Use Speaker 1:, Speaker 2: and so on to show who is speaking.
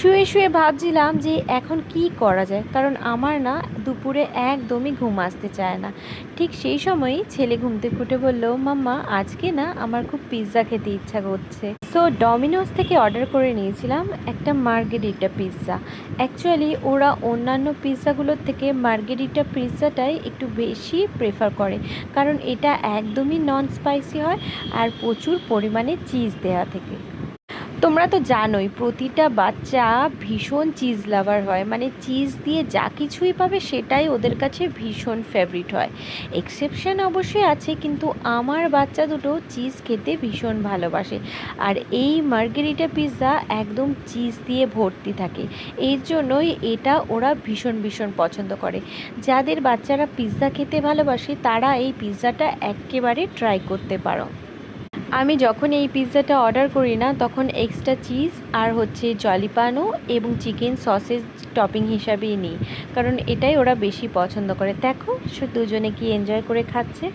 Speaker 1: শুয়ে শুয়ে ভাবছিলাম যে এখন কি করা যায়, কারণ আমার না দুপুরে একদমই ঘুম আসতে চায় না। ঠিক সেই সময়ই ছেলে ঘুম থেকে উঠে বলল, মাম্মা আজকে না আমার খুব পিৎজা খেতে ইচ্ছা করছে। সো ডমিনোস থেকে অর্ডার করে নিয়েছিলাম একটা মার্গেরিটা পিৎজা। অ্যাকচুয়ালি ওরা অন্যান্য পিৎজাগুলোর থেকে মার্গেরিটা পিৎজাটাই একটু বেশি প্রেফার করে, কারণ এটা একদমই নন স্পাইসি হয় আর প্রচুর পরিমাণে চিজ দেওয়া থাকে। তোমরা তো জানোই প্রতিটা বাচ্চা ভীষণ চিজ লাভার হয়, মানে চিজ দিয়ে যা কিছুই পাবে সেটাই ওদের কাছে ভীষণ ফেভারিট হয়। এক্সেপশন অবশ্যই আছে, কিন্তু আমার বাচ্চা দুটো চিজ খেতে ভীষণ ভালোবাসে। আর এই মার্গেরিটা পিৎজা একদম চিজ দিয়ে ভর্তি থাকে, এর জন্যই এটা ওরা ভীষণ ভীষণ পছন্দ করে। যাদের বাচ্চারা পিৎজা খেতে ভালোবাসে তারা এই পিৎজাটা একেবারে ট্রাই করতে পারো। আমি যখন এই পিৎজাটা অর্ডার করি না তখন এক্সট্রা চিজ আর হচ্ছে জলিপানো এবং চিকেন সসেজ টপিং হিসাবেই নিই, কারণ এটাই ওরা বেশি পছন্দ করে। দেখো দুজনে কি এনজয় করে খাচ্ছে।